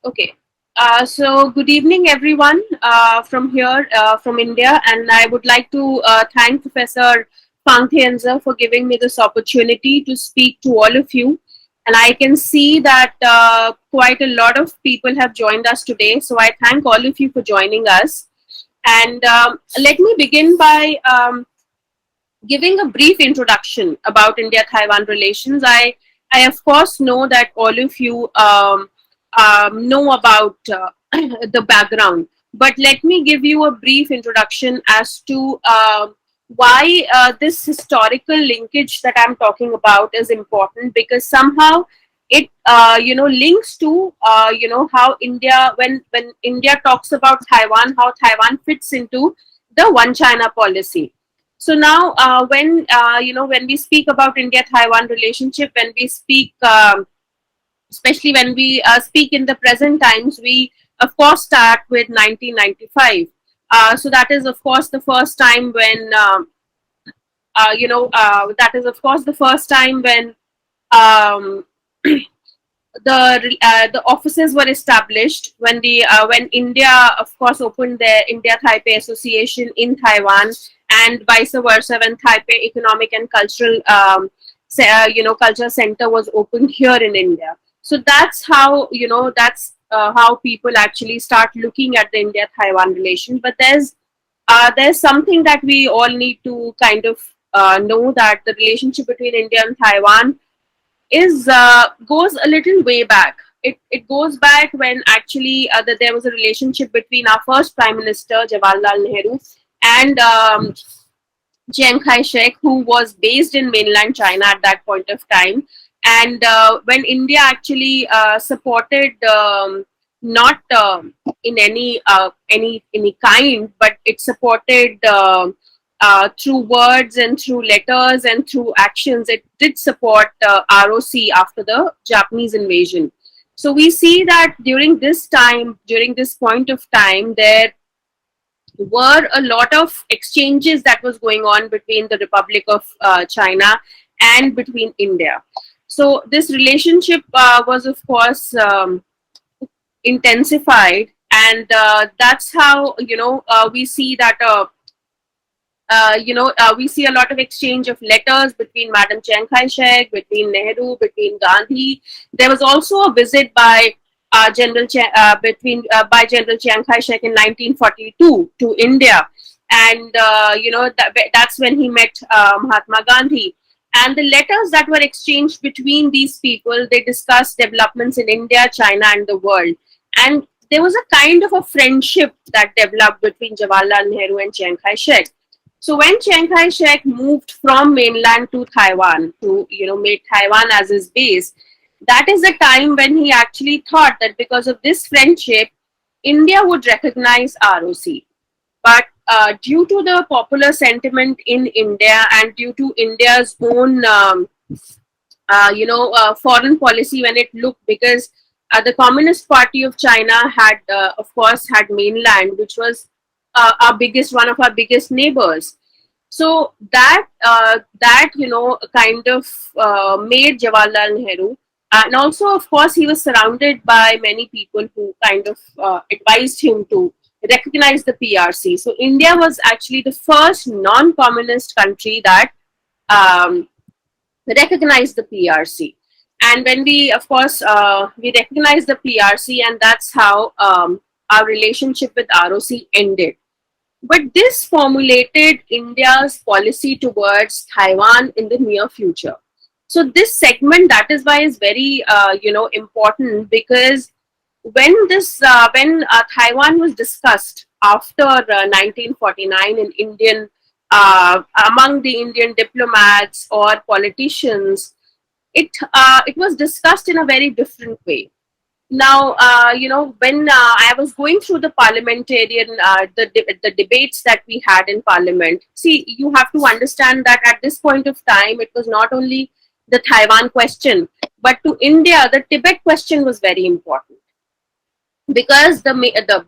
Okay. So good evening, everyone from here, from India, and I would like to thank Professor Pangthenza for giving me this opportunity to speak to all of you. And I can see that quite a lot of people have joined us today. So I thank all of you for joining us. And let me begin by giving a brief introduction about India-Taiwan relations. I of course know that all of you know about the background, but let me give you a brief introduction as to why this historical linkage that I'm talking about is important, because somehow it links to how India, when India talks about Taiwan, how Taiwan fits into the One China policy. So now, when we speak about India-Taiwan relationship, when we speak, especially when we speak in the present times, we of course start with 1995. So that is of course the first time when, that is of course the first time when um, the offices were established, when when India of course opened their India Taipei Association in Taiwan, and vice versa when Taipei Economic and Cultural Culture Center was opened here in India. So that's how how people actually start looking at the India Taiwan relation. But there's something that we all need to kind of know, that the relationship between India and Taiwan is goes a little way back. It goes back when actually there was a relationship between our first Prime Minister Jawaharlal Nehru and Chiang Kai-shek, who was based in mainland China at that point of time. And when India actually supported, not in any kind, but it supported through words and through letters and through actions. It did support ROC after the Japanese invasion. So we see that during this time, during this point of time, there were a lot of exchanges that was going on between the Republic of China and between India. So this relationship was of course intensified, and that's how we see that we see a lot of exchange of letters between Madam Chiang Kai-shek, between Nehru, between Gandhi. There was also a visit by General Chiang Kai-shek in 1942 to India, and that's when he met Mahatma Gandhi. And the letters that were exchanged between these people, they discussed developments in India, China, and the world. And there was a kind of a friendship that developed between Jawaharlal Nehru and Chiang Kai-shek. So when Chiang Kai-shek moved from mainland to Taiwan, to made Taiwan as his base, that is the time when he actually thought that because of this friendship, India would recognize ROC. But due to the popular sentiment in India and due to India's own foreign policy, when it looked, because the Communist Party of China had of course had mainland, which was one of our biggest neighbors. So that kind of made Jawaharlal Nehru, and also of course he was surrounded by many people who kind of advised him to recognize the PRC. So India was actually the first non-communist country that recognized the PRC. And when we, of course, we recognized the PRC, and that's how our relationship with ROC ended. But this formulated India's policy towards Taiwan in the near future. So this segment, that is why, is very important, because when Taiwan was discussed after 1949 in Indian among the Indian diplomats or politicians, it was discussed in a very different way. Now, when I was going through the parliamentarian, the debates that we had in parliament, see, you have to understand that at this point of time, it was not only the Taiwan question, but to India, the Tibet question was very important. Because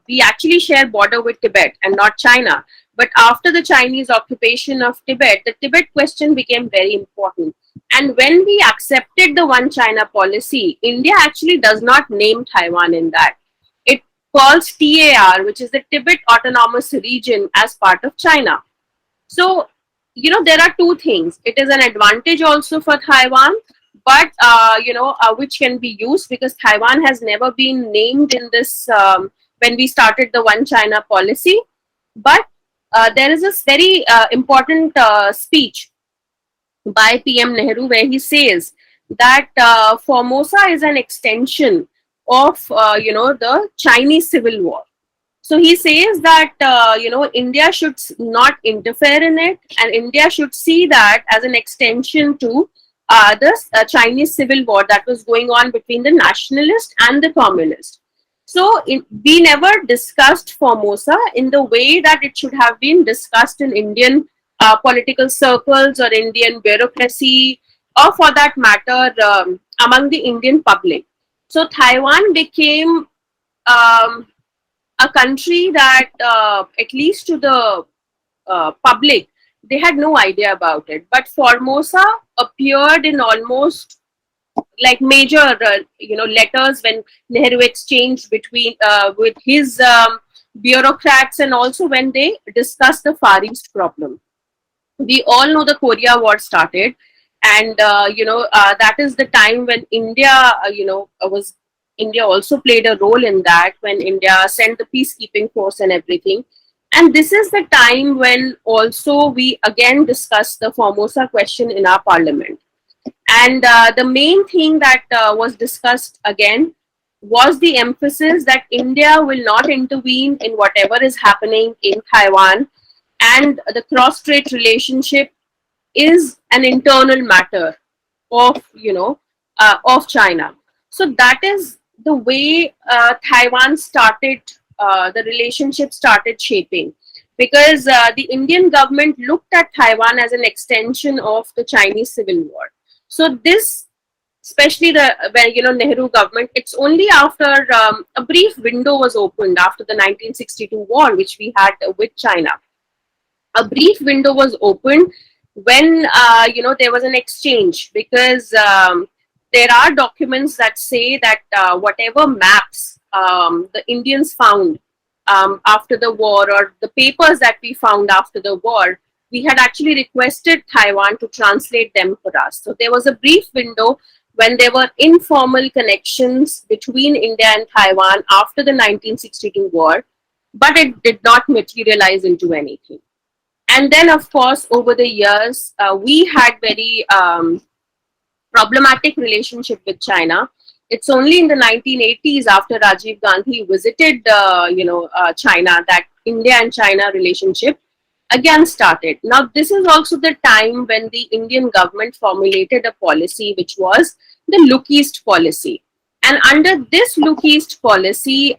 we actually share border with Tibet and not China. But after the Chinese occupation of Tibet, the Tibet question became very important. And when we accepted the One China policy, India actually does not name Taiwan in that. calls TAR, which is the Tibet Autonomous Region, as part of China. So, there are two things. It is an advantage also for Taiwan, but, which can be used because Taiwan has never been named in this when we started the One China policy. But there is this very important speech by PM Nehru where he says that Formosa is an extension of, the Chinese Civil War. So he says that, India should not interfere in it, and India should see that as an extension to the Chinese Civil War that was going on between the nationalists and the communists. So we never discussed Formosa in the way that it should have been discussed in Indian political circles or Indian bureaucracy, or for that matter, among the Indian public. So Taiwan became a country that, at least to the public, they had no idea about it. But Formosa appeared in almost like major, letters when Nehru exchanged between with his bureaucrats, and also when they discussed the Far East problem. We all know the Korea War started, and that is the time when India, India also played a role in that, when India sent the peacekeeping force and everything. And this is the time when also we again discussed the Formosa question in our parliament. And the main thing that was discussed again was the emphasis that India will not intervene in whatever is happening in Taiwan, and the cross-strait relationship is an internal matter of, of China. So that is the way Taiwan started, the relationship started shaping, because the Indian government looked at Taiwan as an extension of the Chinese Civil War. So this, especially Nehru government, it's only after a brief window was opened after the 1962 war, which we had with China. A brief window was opened when, there was an exchange, because there are documents that say that whatever maps the Indians found after the war, or the papers that we found after the war, we had actually requested Taiwan to translate them for us. So there was a brief window when there were informal connections between India and Taiwan after the 1962 war, but it did not materialize into anything. And then, of course, over the years, we had very problematic relationship with China. It's only in the 1980s, after Rajiv Gandhi visited, China, that India and China relationship again started. Now, this is also the time when the Indian government formulated a policy which was the Look East policy. And under this Look East policy,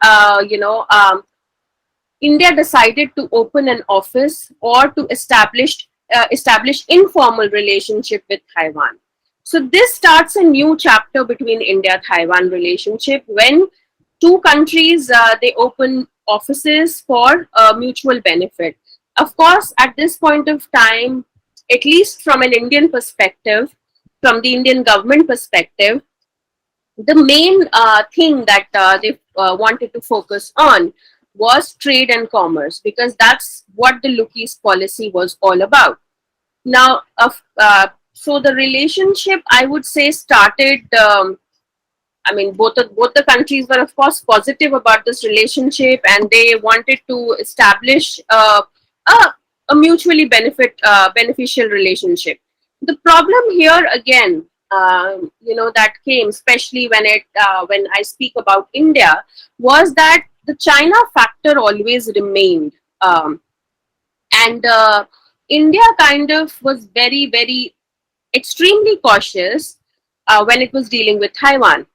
India decided to open an office or to establish informal relationship with Taiwan. So this starts a new chapter between India-Taiwan relationship, when two countries, they open offices for mutual benefit. Of course, at this point of time, at least from an Indian perspective, from the Indian government perspective, the main thing that they wanted to focus on was trade and commerce, because that's what the Look East policy was all about. Now, so the relationship, I would say, started, both the countries were, of course, positive about this relationship, and they wanted to establish a mutually beneficial relationship. The problem here again, that came, especially when I speak about India, was that the China factor always remained, and India kind of was very, very extremely cautious when it was dealing with Taiwan.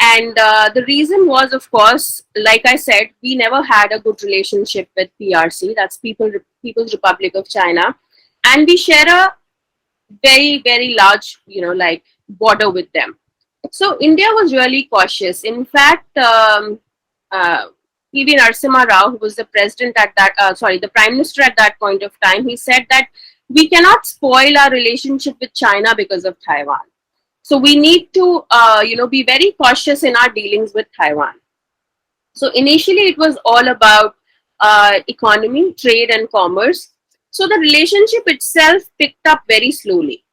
And the reason was, of course, like I said, we never had a good relationship with PRC, that's People's Republic of China, and we share a very, very large, border with them. So India was really cautious. In fact, P.V. Narasimha Rao, who was the president at that, the prime minister at that point of time, he said that we cannot spoil our relationship with China because of Taiwan. So we need to, be very cautious in our dealings with Taiwan. So initially it was all about economy, trade and commerce. So the relationship itself picked up very slowly,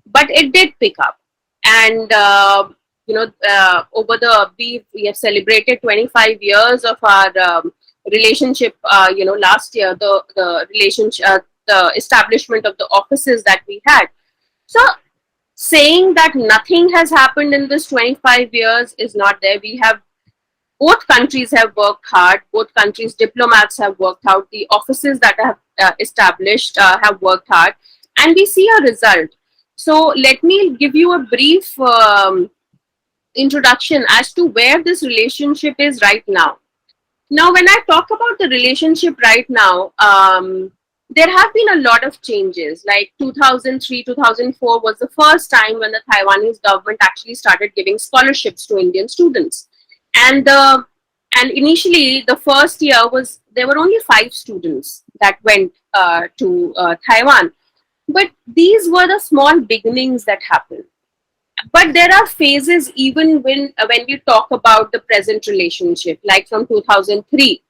but it did pick up. And over we have celebrated 25 years of our relationship. Last year the relationship, the establishment of the offices that we had. So saying that nothing has happened in this 25 years is not there. Both countries have worked hard. Both countries' diplomats have worked out. The offices that have established have worked hard, and we see a result. So let me give you a brief introduction as to where this relationship is right now. Now, when I talk about the relationship right now, there have been a lot of changes. Like 2003, 2004 was the first time when the Taiwanese government actually started giving scholarships to Indian students. And initially, the first year there were only 5 students that went to Taiwan. But these were the small beginnings that happened. But there are phases even when we talk about the present relationship, like from 2003.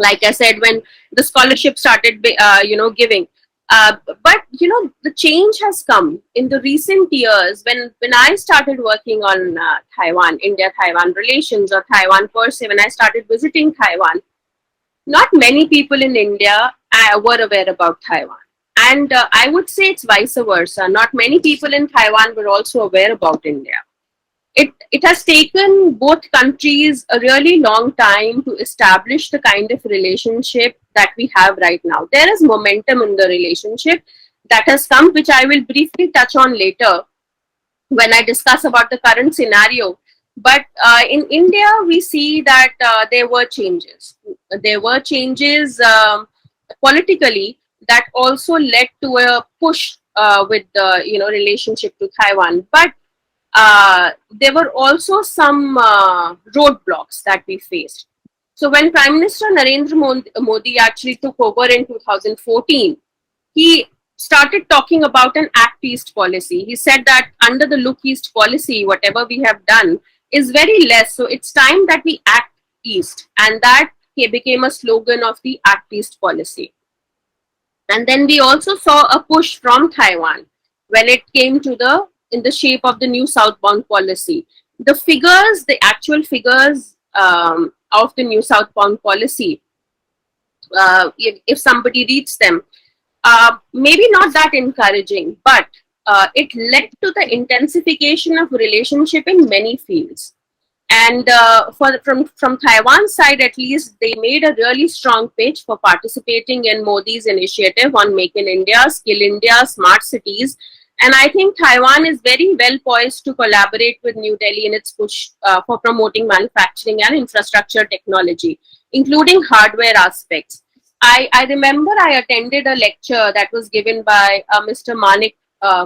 Like I said, when the scholarship started, giving. But the change has come in the recent years. When I started working on Taiwan, India-Taiwan relations, or Taiwan per se, when I started visiting Taiwan, not many people in India were aware about Taiwan. And I would say it's vice versa. Not many people in Taiwan were also aware about India. It has taken both countries a really long time to establish the kind of relationship that we have right now. There is momentum in the relationship that has come, which I will briefly touch on later when I discuss about the current scenario. But in India, we see that there were changes. There were changes politically that also led to a push with the relationship to Taiwan. But there were also some roadblocks that we faced. So when Prime Minister Narendra Modi actually took over in 2014, he started talking about an Act East policy. He said that under the Look East policy, whatever we have done is very less. So it's time that we act East. And that became a slogan of the Act East policy. And then we also saw a push from Taiwan when it came to in the shape of the new southbound policy. The figures, the actual figures of the new southbound policy, if somebody reads them, maybe not that encouraging, but it led to the intensification of relationship in many fields. And from Taiwan's side, at least, they made a really strong pitch for participating in Modi's initiative on Make in India, Skill India, Smart Cities. And I think Taiwan is very well poised to collaborate with New Delhi in its push for promoting manufacturing and infrastructure technology, including hardware aspects. I remember I attended a lecture that was given by Mr. Manik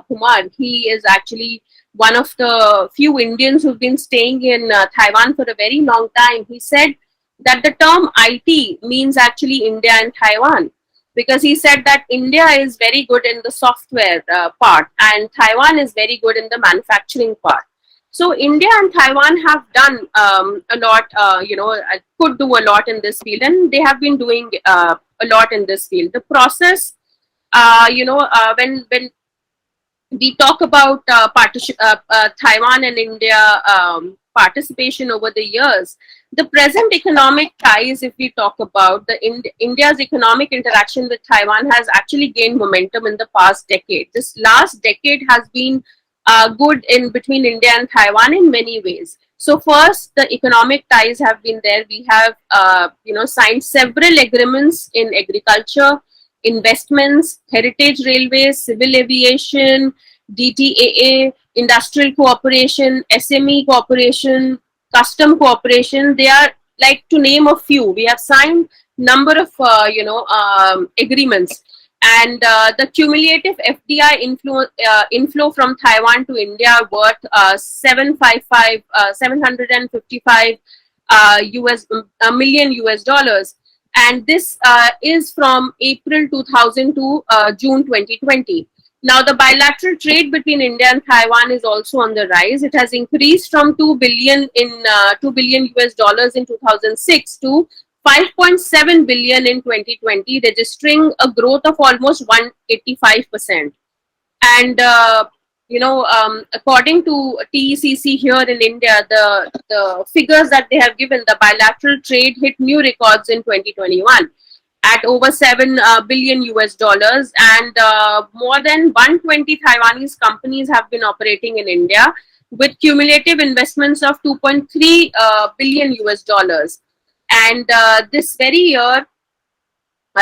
Kumar. He is actually one of the few Indians who've been staying in Taiwan for a very long time. He said that the term IT means actually India and Taiwan, because he said that India is very good in the software part and Taiwan is very good in the manufacturing part. So India and Taiwan have done a lot, could do a lot in this field, and they have been doing a lot in this field. The process, when we talk about Taiwan and India participation over the years, the present economic ties, if we talk about India's economic interaction with Taiwan, has actually gained momentum in the past decade. This last decade has been good in between India and Taiwan in many ways. So first, the economic ties have been there. We have signed several agreements in agriculture, investments, heritage railways, civil aviation, DTAA, industrial cooperation, SME cooperation, custom cooperation. They are, like, to name a few. We have signed number of agreements, and the cumulative FDI inflow from Taiwan to India worth 755 million US dollars, and this is from April 2000 to June 2020. Now, the bilateral trade between India and Taiwan is also on the rise. It has increased from $2 billion US dollars in 2006 to 5.7 billion in 2020, registering a growth of almost 185%. And according to TECC here in India, the figures that they have given, the bilateral trade hit new records in 2021 at over 7 billion US dollars, and more than 120 Taiwanese companies have been operating in India with cumulative investments of 2.3 billion US dollars. And this very year,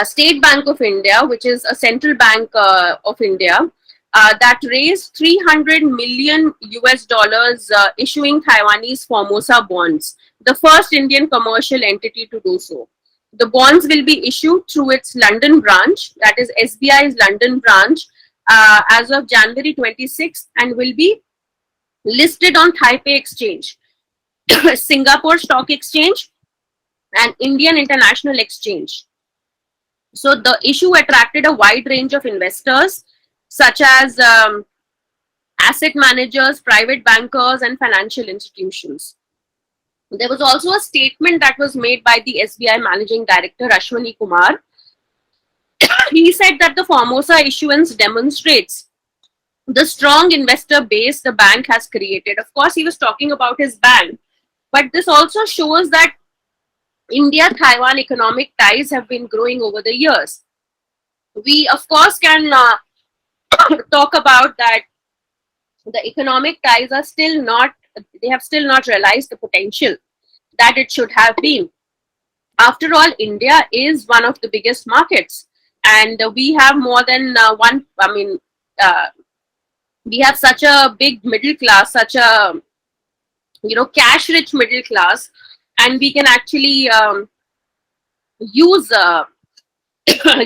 State Bank of India, which is a central bank of India, that raised 300 million US dollars issuing Taiwanese Formosa bonds, the first Indian commercial entity to do so. The bonds will be issued through its London branch, that is SBI's London branch, as of January 26th, and will be listed on Taipei Exchange, Singapore Stock Exchange, and Indian International Exchange. So the issue attracted a wide range of investors, such as asset managers, private bankers, and financial institutions. There was also a statement that was made by the SBI Managing Director, Ashwani Kumar. He said that the Formosa issuance demonstrates the strong investor base the bank has created. Of course, he was talking about his bank, but this also shows that India-Taiwan economic ties have been growing over the years. We, of course, can talk about that the economic ties are still not, they have still not realized the potential that it should have been. After all, India is one of the biggest markets, and we have more than we have such a big middle class, such a cash-rich middle class, and we can actually use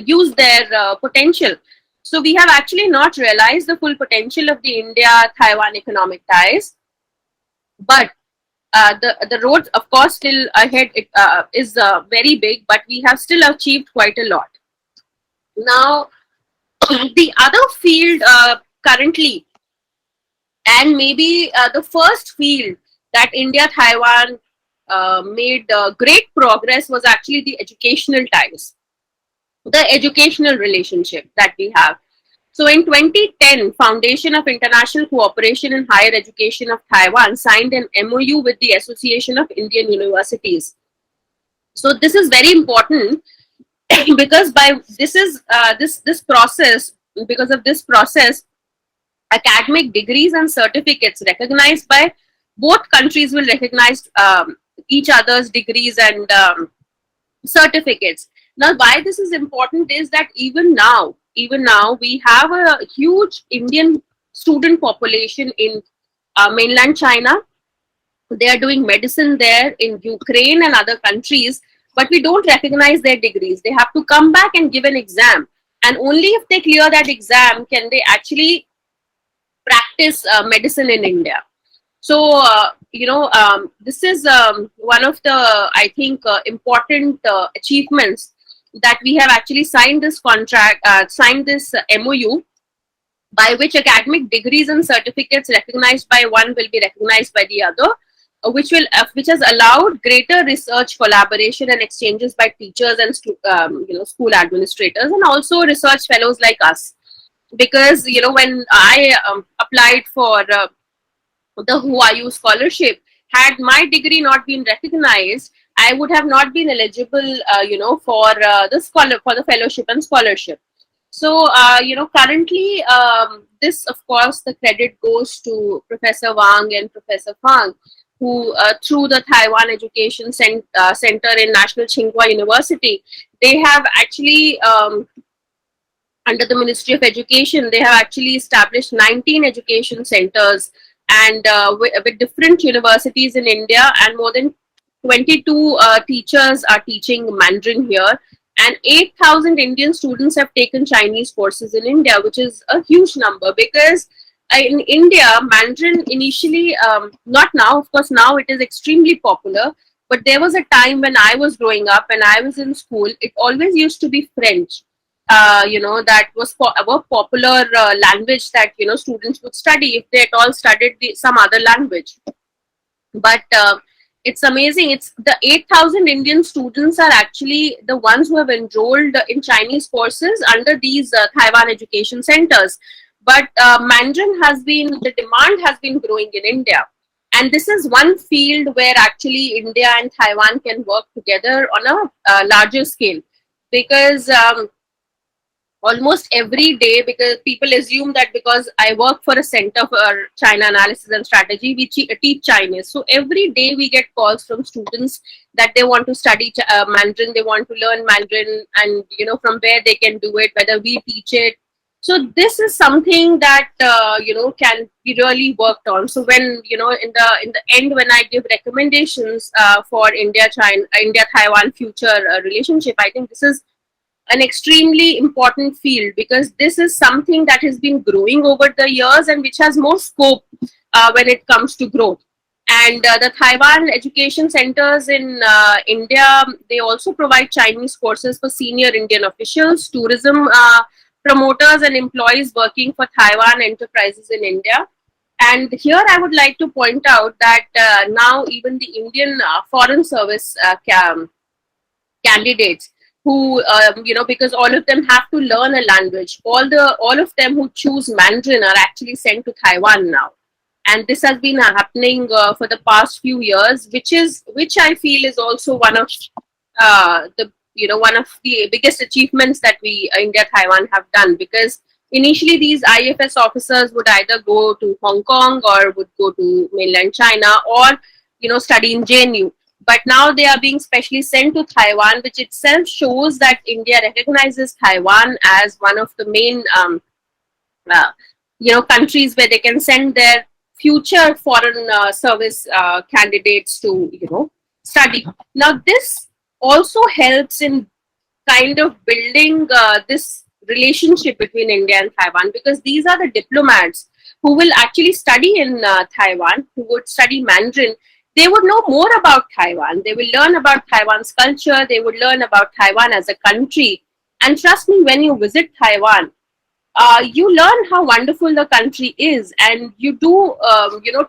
use their potential. So we have actually not realized the full potential of the India-Taiwan economic ties, but the road, of course, still ahead is very big, but we have still achieved quite a lot. Now, the other field currently, and maybe the first field that India-Taiwan made great progress, was actually the educational ties, the educational relationship that we have. So in 2010, Foundation of International Cooperation in Higher Education of Taiwan signed an MOU with the Association of Indian Universities. So this is very important because because of this process, academic degrees and certificates recognized by both countries will recognize each other's degrees and certificates. Now, why this is important is that even now we have a huge Indian student population in mainland China. They are doing medicine there, in Ukraine and other countries, but we don't recognize their degrees. They have to come back and give an exam, and only if they clear that exam can they actually practice medicine in India. So, this is one of the, I think, important achievements, that we have actually signed this contract, signed this MOU, by which academic degrees and certificates recognized by one will be recognized by the other, which has allowed greater research collaboration and exchanges by teachers and school administrators, and also research fellows like us. Because when I applied for the Who Are You scholarship, had my degree not been recognized, I would have not been eligible, for the fellowship and scholarship. So, currently, this, of course, the credit goes to Professor Wang and Professor Fang, who, through the Taiwan Education Center in National Tsinghua University, they have actually, under the Ministry of Education, they have actually established 19 education centers, and with different universities in India, and more than 22 teachers are teaching Mandarin here, and 8,000 Indian students have taken Chinese courses in India, which is a huge number, because in India, Mandarin initially, not now, of course, now it is extremely popular, but there was a time when I was growing up and I was in school, it always used to be French. that was a popular language that, students would study if they at all studied some other language. But it's amazing. It's the 8,000 Indian students are actually the ones who have enrolled in Chinese courses under these Taiwan education centers. But Mandarin the demand has been growing in India. And this is one field where actually India and Taiwan can work together on a larger scale. Because almost every day, because people assume that because I work for a center for China analysis and strategy, we teach Chinese. So every day we get calls from students that they want to study Mandarin, they want to learn Mandarin, and from where they can do it, whether we teach it. So this is something that can be really worked on. So when in the end, when I give recommendations for India-Taiwan future relationship, I think this is an extremely important field, because this is something that has been growing over the years and which has more scope when it comes to growth. And the Taiwan education centers in India, they also provide Chinese courses for senior Indian officials, tourism promoters and employees working for Taiwan enterprises in India. And here I would like to point out that now even the Indian Foreign Service candidates who, because all of them have to learn a language, all of them who choose Mandarin are actually sent to Taiwan now. And this has been happening for the past few years, which I feel is also one of the biggest achievements that we India-Taiwan have done, because initially these IFS officers would either go to Hong Kong or would go to mainland China or study in JNU. But now they are being specially sent to Taiwan, which itself shows that India recognizes Taiwan as one of the main countries where they can send their future foreign service candidates to study. Now this also helps in kind of building this relationship between India and Taiwan, because these are the diplomats who will actually study in Taiwan, who would study Mandarin. They would know more about Taiwan. They will learn about Taiwan's culture. They would learn about Taiwan as a country. And trust me, when you visit Taiwan, you learn how wonderful the country is, and you do,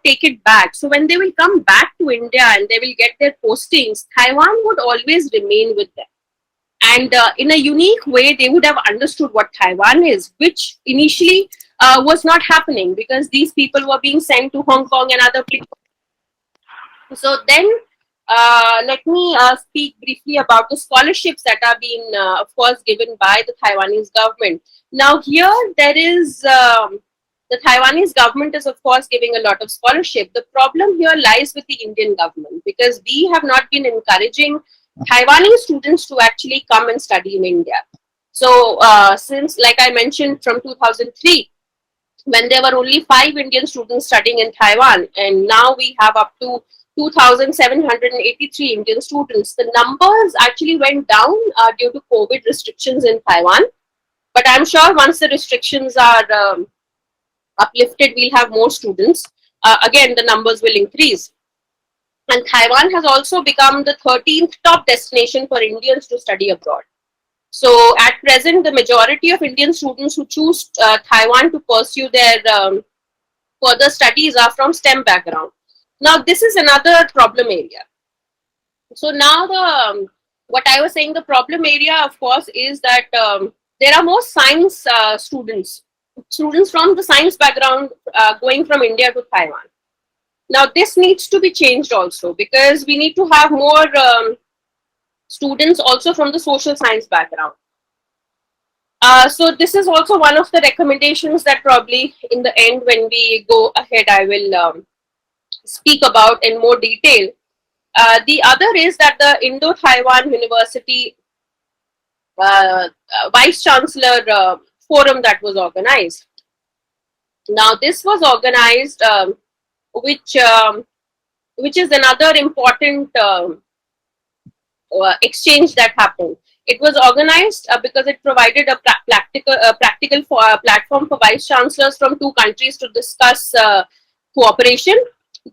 take it back. So when they will come back to India and they will get their postings, Taiwan would always remain with them. And in a unique way, they would have understood what Taiwan is, which initially was not happening, because these people were being sent to Hong Kong and other places. So then, let me speak briefly about the scholarships that are being, of course, given by the Taiwanese government. Now here there is, the Taiwanese government is, of course, giving a lot of scholarship. The problem here lies with the Indian government, because we have not been encouraging Taiwanese students to actually come and study in India. So since, like I mentioned, from 2003, when there were only 5 Indian students studying in Taiwan, and now we have up to 2,783 Indian students. The numbers actually went down due to COVID restrictions in Taiwan. But I'm sure once the restrictions are uplifted, we'll have more students. Again, the numbers will increase. And Taiwan has also become the 13th top destination for Indians to study abroad. So at present, the majority of Indian students who choose Taiwan to pursue their further studies are from STEM background. Now, this is another problem area. So now what I was saying, the problem area, of course, is that there are more science students from the science background going from India to Taiwan. Now, this needs to be changed also, because we need to have more students also from the social science background. So this is also one of the recommendations that probably in the end, when we go ahead, I will speak about in more detail. The other is that the Indo-Taiwan University Vice Chancellor Forum that was organized. Now this was organized, which is another important exchange that happened. It was organized because it provided a practical platform for vice chancellors from 2 countries to discuss cooperation.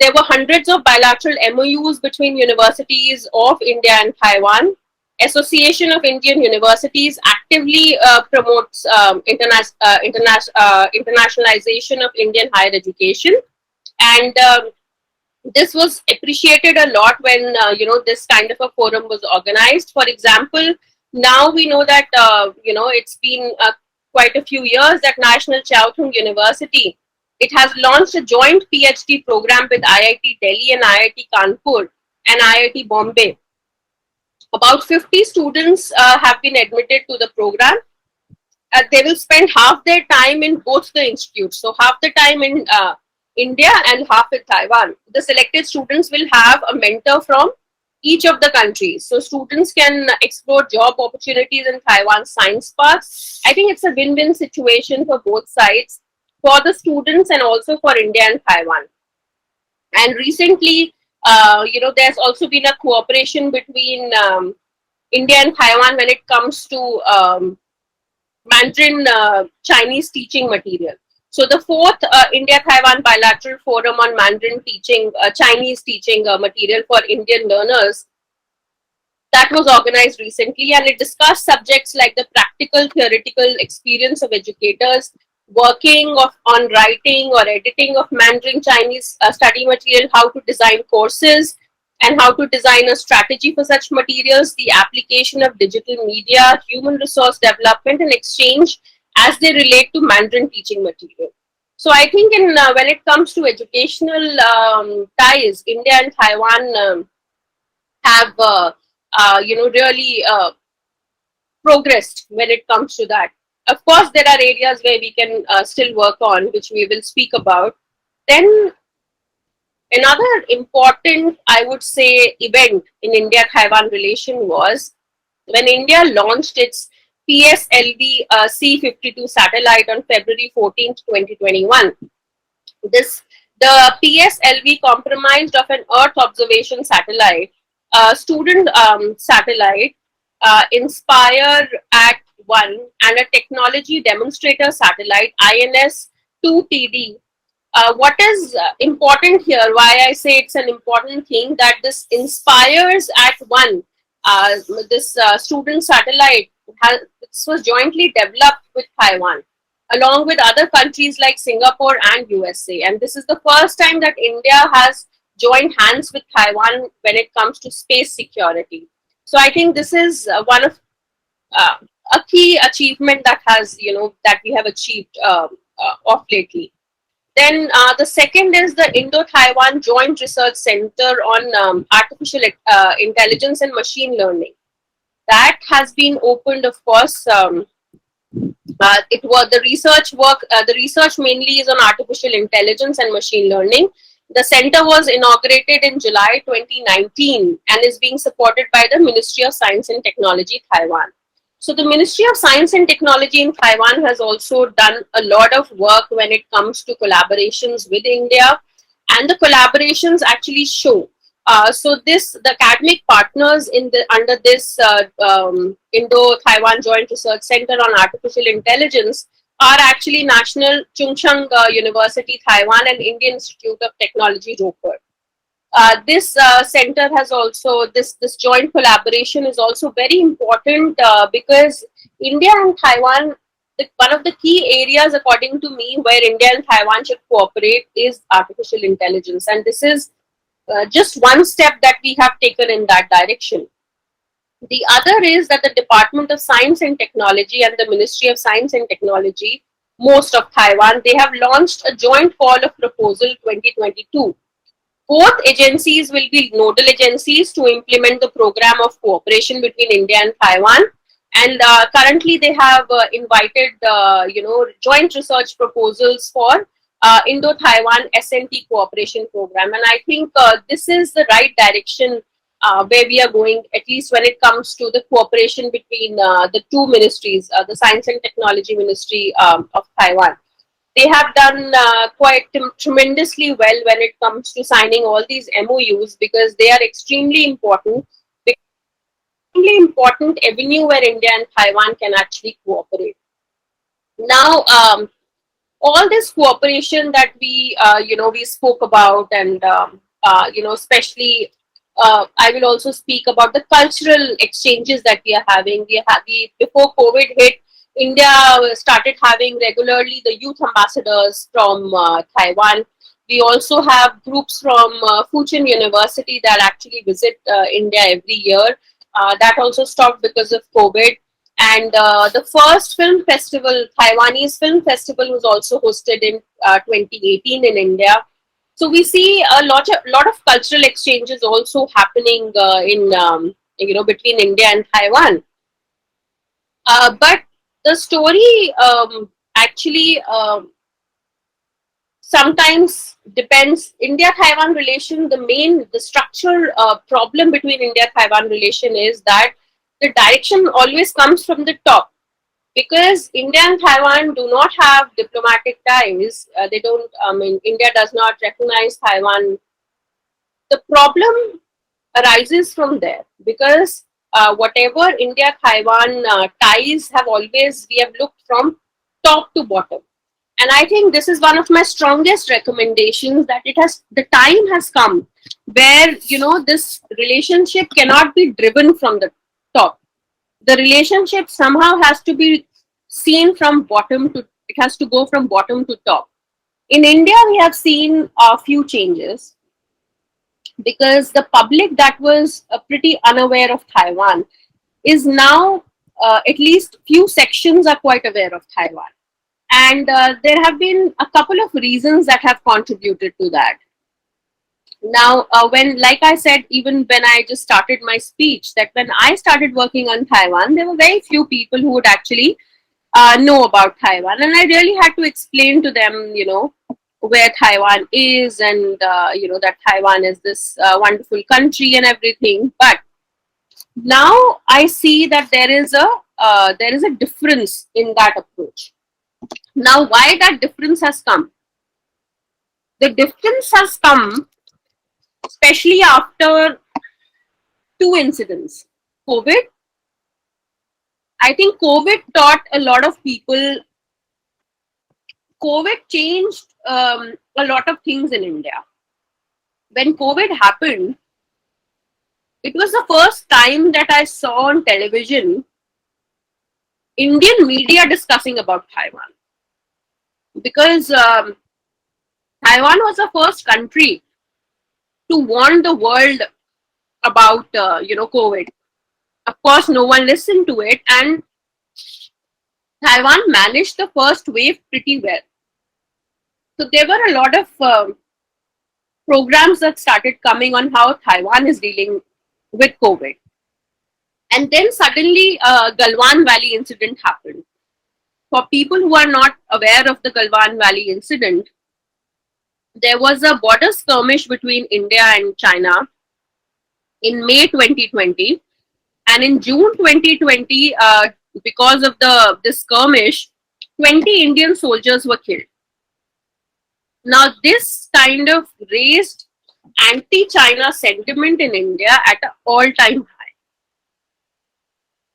There were hundreds of bilateral MOUs between universities of India and Taiwan. Association of Indian Universities actively promotes internationalization of Indian higher education, and this was appreciated a lot when this kind of a forum was organized. For example, now we know that it's been quite a few years that National Chao Thung University, it has launched a joint PhD program with IIT Delhi and IIT Kanpur and IIT Bombay. About 50 students have been admitted to the program. They will spend half their time in both the institutes, so half the time in India and half in Taiwan. The selected students will have a mentor from each of the countries, so students can explore job opportunities in Taiwan's science parks. I think it's a win-win situation for both sides, for the students and also for India and Taiwan. And recently, there's also been a cooperation between India and Taiwan when it comes to Mandarin Chinese teaching material. So the fourth India-Taiwan bilateral forum on Mandarin teaching, Chinese teaching material for Indian learners, that was organized recently, and it discussed subjects like the practical theoretical experience of educators working on writing or editing of Mandarin Chinese study material, how to design courses and how to design a strategy for such materials, the application of digital media, human resource development and exchange as they relate to Mandarin teaching material. So I think when it comes to educational ties, India and Taiwan have really progressed when it comes to that. Of course, there are areas where we can still work on, which we will speak about. Then another important, I would say, event in India-Taiwan relation was when India launched its PSLV C-52 satellite on February 14th, 2021. The PSLV comprised of an Earth observation satellite, student satellite, Inspire at 1, and a technology demonstrator satellite, INS-2TD. What is important here, why I say it's an important thing, that this Inspires at 1, this student satellite, this was jointly developed with Taiwan, along with other countries like Singapore and USA. And this is the first time that India has joined hands with Taiwan when it comes to space security. So I think this is one of a key achievement that has, that we have achieved of lately. Then the second is the Indo-Taiwan Joint Research Center on Artificial Intelligence and Machine Learning. That has been opened, of course. It was the research work. The research mainly is on artificial intelligence and machine learning. The center was inaugurated in July 2019 and is being supported by the Ministry of Science and Technology, Taiwan. So the Ministry of Science and Technology in Taiwan has also done a lot of work when it comes to collaborations with India, and the collaborations actually show. So the academic partners under this Indo-Taiwan Joint Research Center on Artificial Intelligence are actually National Chung Chang University, Taiwan, and Indian Institute of Technology, Roper. This center has also, this joint collaboration is also very important because India and Taiwan, one of the key areas, according to me, where India and Taiwan should cooperate is artificial intelligence. And this is just one step that we have taken in that direction. The other is that the Department of Science and Technology and the Ministry of Science and Technology, most of Taiwan, they have launched a joint call of proposal 2022. Both agencies will be nodal agencies to implement the program of cooperation between India and Taiwan. And currently they have invited, joint research proposals for Indo-Taiwan S&T cooperation program. And I think this is the right direction where we are going, at least when it comes to the cooperation between the two ministries, the Science and Technology Ministry of Taiwan. They have done quite tremendously well when it comes to signing all these MOUs, because they are extremely important avenue where India and Taiwan can actually cooperate. Now, all this cooperation that we spoke about, and especially I will also speak about the cultural exchanges that we are having. Before COVID hit, India started having regularly the youth ambassadors from Taiwan. We also have groups from Fujian University that actually visit India every year. That also stopped because of COVID. And the first film festival, Taiwanese Film Festival, was also hosted in 2018 in India. So we see a lot of cultural exchanges also happening between India and Taiwan. But the story actually sometimes depends. India-Taiwan relation, the structure problem between India-Taiwan relation is that the direction always comes from the top. Because India and Taiwan do not have diplomatic ties, India does not recognize Taiwan. The problem arises from there because whatever India-Taiwan ties we have looked from top to bottom. And I think this is one of my strongest recommendations, that the time has come where, this relationship cannot be driven from the top. The relationship somehow has to be seen from it has to go from bottom to top. In India, we have seen a few changes because the public that was pretty unaware of Taiwan is now, at least few sections are quite aware of Taiwan. And there have been a couple of reasons that have contributed to that. Now, like I said, even when I just started my speech, that when I started working on Taiwan, there were very few people who would actually know about Taiwan. And I really had to explain to them, where Taiwan is and, that Taiwan is this wonderful country and everything. But now I see that there is a difference in that approach. Now, why that difference has come? The difference has come especially after two incidents. COVID. I think COVID taught a lot of people. COVID changed a lot of things in India. When COVID happened, it was the first time that I saw on television Indian media discussing about Taiwan. Because Taiwan was the first country to warn the world about, COVID. Of course, no one listened to it, and Taiwan managed the first wave pretty well. So there were a lot of programs that started coming on how Taiwan is dealing with COVID. And then suddenly Galwan Valley incident happened. For people who are not aware of the Galwan Valley incident, there was a border skirmish between India and China in May 2020. And in June 2020, because of this skirmish, 20 Indian soldiers were killed. Now, this kind of raised anti-China sentiment in India at an all-time high.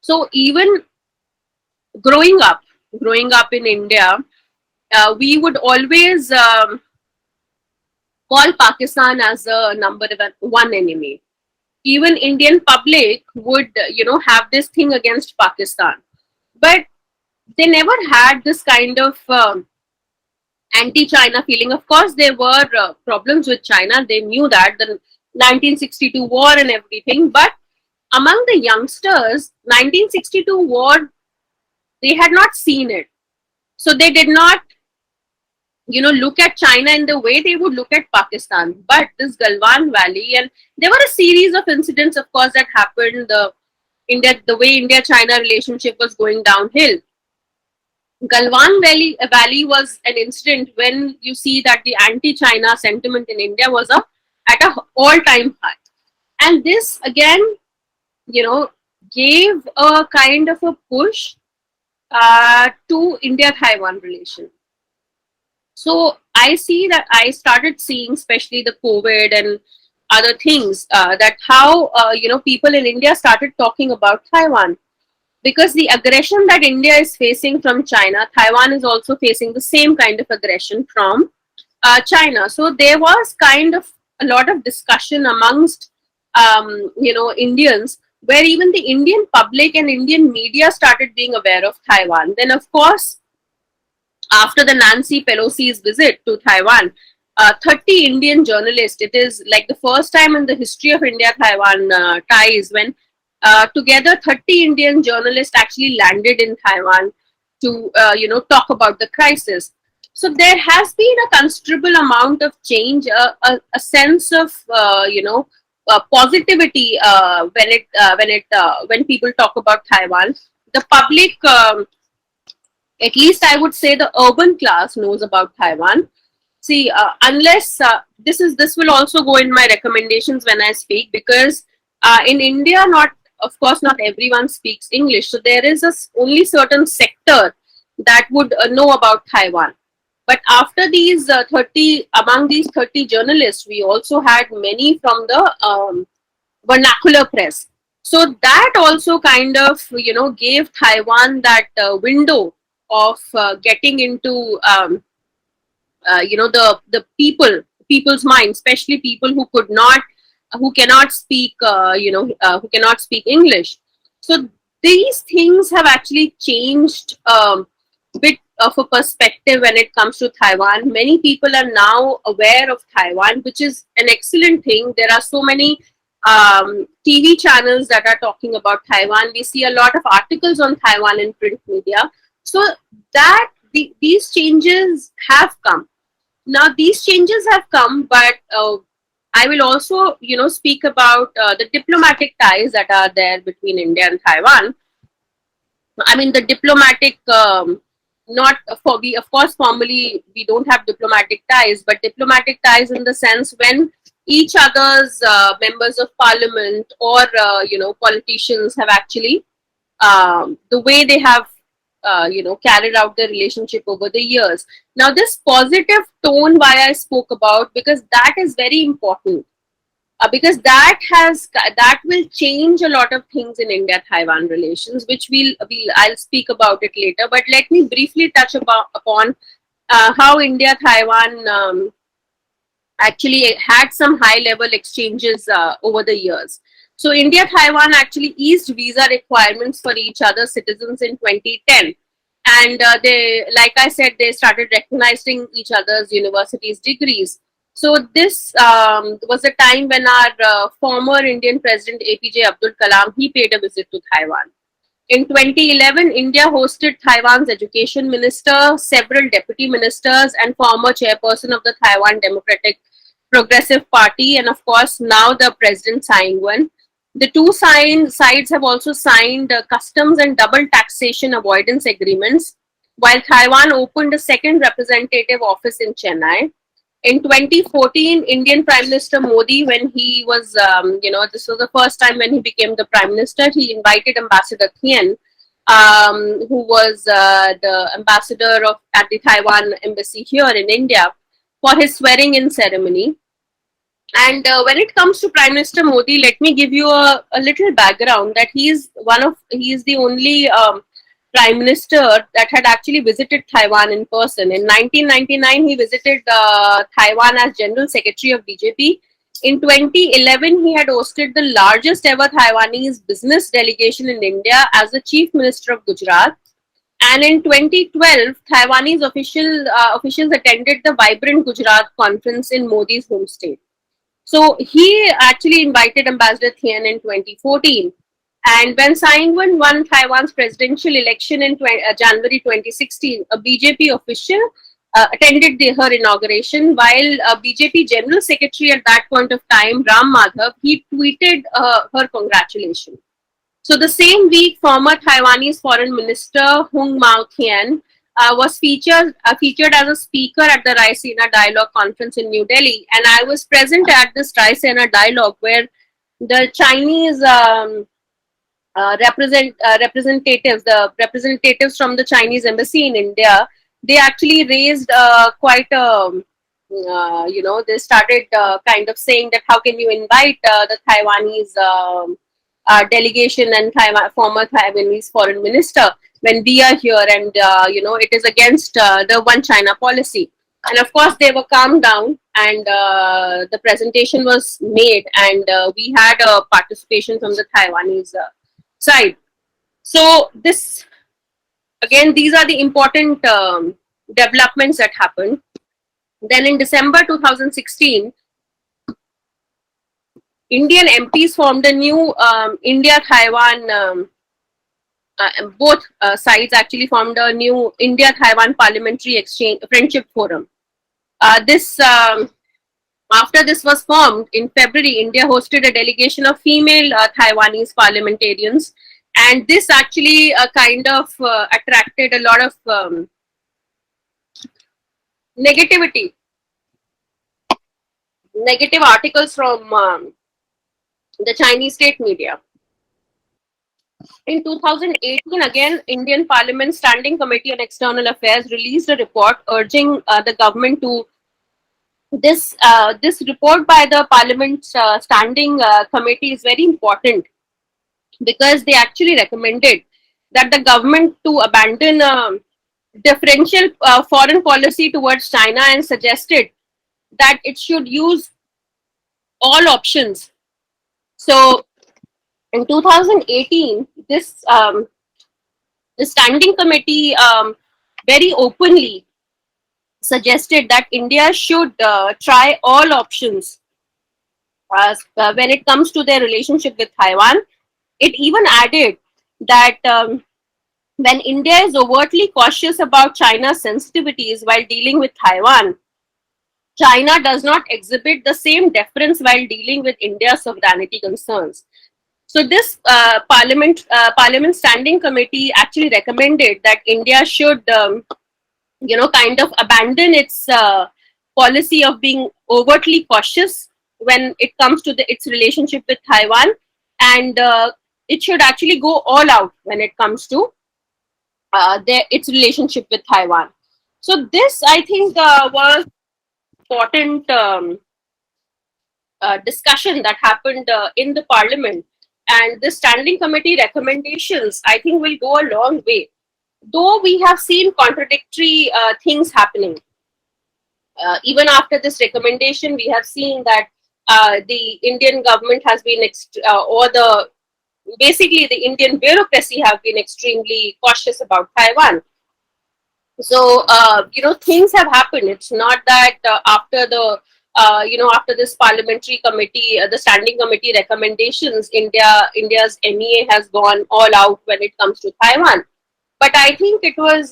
So even growing up in India, we would always call Pakistan as a number one enemy. Even Indian public would, have this thing against Pakistan. But they never had this kind of anti-China feeling. Of course, there were problems with China. They knew that, the 1962 war and everything. But among the youngsters, 1962 war, they had not seen it. So they did not, look at China in the way they would look at Pakistan. But this Galwan Valley, and there were a series of incidents, of course, that happened. The way India-China relationship was going downhill. Galwan Valley was an incident when you see that the anti-China sentiment in India was at an all-time high. And this again, gave a kind of a push to India-Taiwan relation. So I see that I started seeing, especially the COVID and other things, that how, people in India started talking about Taiwan. Because the aggression that India is facing from China, Taiwan is also facing the same kind of aggression from China. So there was kind of a lot of discussion amongst Indians, where even the Indian public and Indian media started being aware of Taiwan. Then, of course, after the Nancy Pelosi's visit to Taiwan, 30 Indian journalists, it is like the first time in the history of India-Taiwan ties when together 30 Indian journalists actually landed in Taiwan to, talk about the crisis. So there has been a considerable amount of change, a sense of, positivity when people talk about Taiwan. The public, at least I would say the urban class knows about Taiwan. See, unless this will also go in my recommendations when I speak, because in India, of course, not everyone speaks English. So there is only certain sector that would know about Taiwan. But after these among these 30 journalists, we also had many from the vernacular press. So that also kind of, gave Taiwan that window of getting into, the people's mind, especially people who cannot speak, who cannot speak English. So these things have actually changed a bit of a perspective when it comes to Taiwan. Many people are now aware of Taiwan, which is an excellent thing. There are so many TV channels that are talking about Taiwan. We see a lot of articles on Taiwan in print media. So that these changes have come. Now these changes have come, but I will also, speak about the diplomatic ties that are there between India and Taiwan. I mean, the diplomatic, of course, formally, we don't have diplomatic ties, but diplomatic ties in the sense when each other's members of parliament or, politicians have actually, the way they have, carried out their relationship over the years. Now, this positive tone, why I spoke about, because that is very important. Because that will change a lot of things in India-Taiwan relations, which I'll speak about it later. But let me briefly touch upon how India-Taiwan actually had some high-level exchanges over the years. So India-Taiwan actually eased visa requirements for each other's citizens in 2010. And they, like I said, they started recognizing each other's universities' degrees. So this was a time when our former Indian President APJ Abdul Kalam, he paid a visit to Taiwan. In 2011, India hosted Taiwan's education minister, several deputy ministers, and former chairperson of the Taiwan Democratic Progressive Party, and of course now the President Tsai Ing-wen. The two sides have also signed customs and double taxation avoidance agreements, while Taiwan opened a second representative office in Chennai. In 2014, Indian Prime Minister Modi, when he was, this was the first time when he became the Prime Minister, he invited Ambassador Thien, who was the ambassador at the Taiwan embassy here in India, for his swearing-in ceremony. And when it comes to Prime Minister Modi, let me give you a little background that he is the only Prime Minister that had actually visited Taiwan in person. In 1999, he visited Taiwan as General Secretary of BJP. In 2011, he had hosted the largest ever Taiwanese business delegation in India as the Chief Minister of Gujarat. And in 2012, Taiwanese officials attended the Vibrant Gujarat conference in Modi's home state. So he actually invited Ambassador Thien in 2014. And when Tsai Ing-wen won Taiwan's presidential election in January 2016, a BJP official attended her inauguration, while BJP General Secretary at that point of time, Ram Madhav, he tweeted her congratulations. So the same week, former Taiwanese Foreign Minister Hung Mao-Thien was featured as a speaker at the Raisina Dialogue Conference in New Delhi. And I was present at this Raisina Dialogue where the Chinese representatives from the Chinese embassy in India, they actually raised quite they started kind of saying that how can you invite the Taiwanese delegation and former Taiwanese foreign minister when we are here, and it is against the One China policy. And of course, they were calmed down, and the presentation was made, and we had a participation from the Taiwanese side. So this, again, these are the important developments that happened. Then in December 2016, Indian MPs formed a new India-Taiwan, both sides actually formed a new India-Taiwan Parliamentary Exchange Friendship Forum. After this was formed in February, India hosted a delegation of female Taiwanese parliamentarians, and this actually kind of attracted a lot of negative articles from the Chinese state media. In 2018, again, Indian Parliament Standing Committee on External Affairs released a report urging the government to this report by the Parliament Standing Committee is very important, because they actually recommended that the government to abandon differential foreign policy towards China, and suggested that it should use all options. So in 2018, this the standing committee very openly suggested that India should try all options when it comes to their relationship with Taiwan. It even added that when India is overtly cautious about China's sensitivities while dealing with Taiwan, China does not exhibit the same deference while dealing with India's sovereignty concerns. So this Parliament Standing Committee actually recommended that India should, kind of abandon its policy of being overtly cautious when it comes to its relationship with Taiwan, and it should actually go all out when it comes to its relationship with Taiwan. So this, I think, was important discussion that happened in the Parliament, and the Standing Committee recommendations, I think, will go a long way. Though we have seen contradictory things happening, even after this recommendation, we have seen that the Indian government has been, basically the Indian bureaucracy have been extremely cautious about Taiwan. So, things have happened. It's not that after this parliamentary committee, the standing committee recommendations, India's MEA has gone all out when it comes to Taiwan. But I think it was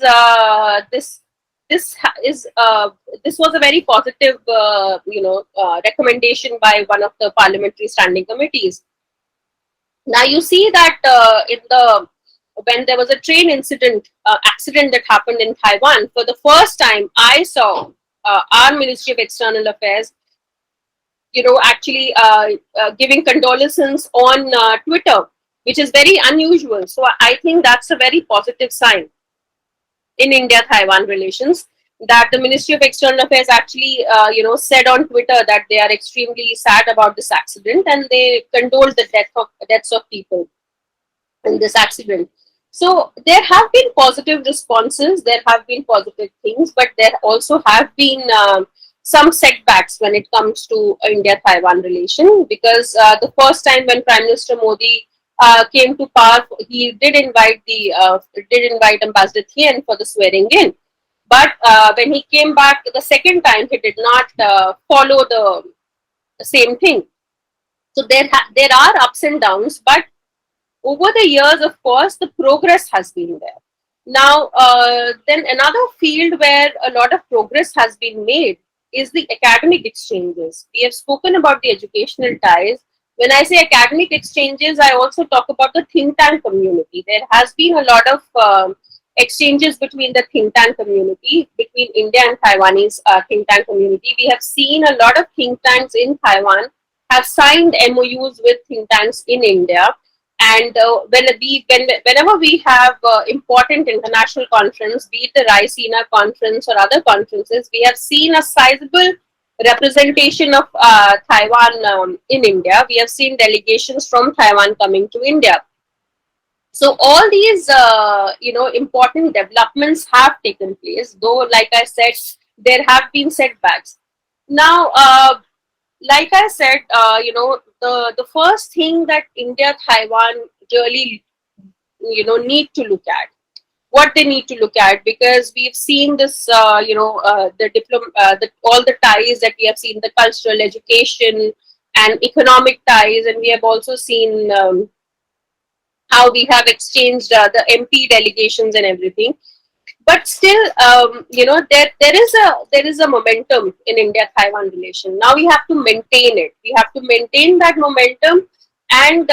this was a very positive recommendation by one of the parliamentary standing committees. Now you see that when there was a train accident that happened in Taiwan, for the first time I saw our Ministry of External Affairs, actually giving condolences on Twitter, which is very unusual. So I think that's a very positive sign in India-Taiwan relations, that the Ministry of External Affairs actually, said on Twitter that they are extremely sad about this accident, and they condoled the deaths of people in this accident. So there have been positive responses, there have been positive things, but there also have been some setbacks when it comes to India-Taiwan relation, because the first time when Prime Minister Modi came to power, he did invite Ambassador Thien for the swearing in. But when he came back the second time, he did not follow the same thing. So there are ups and downs, but over the years, of course, the progress has been there. Now, then another field where a lot of progress has been made is the academic exchanges. We have spoken about the educational ties. When I say academic exchanges, I also talk about the think tank community. There has been a lot of exchanges between the think tank community, between India and Taiwanese think tank community. We have seen a lot of think tanks in Taiwan have signed MOUs with think tanks in India. And whenever we have important international conference, be it the RICINA conference or other conferences, we have seen a sizable representation of Taiwan in India. We have seen delegations from Taiwan coming to India. So all these important developments have taken place, though, like I said, there have been setbacks. Now, like I said, the first thing that India-Taiwan really, need to look at, what they need to look at, because we've seen this, all the ties that we have seen, the cultural, education, and economic ties, and we have also seen how we have exchanged the MP delegations and everything. But still, there is a momentum in India-Taiwan relation. Now we have to maintain it. We have to maintain that momentum, and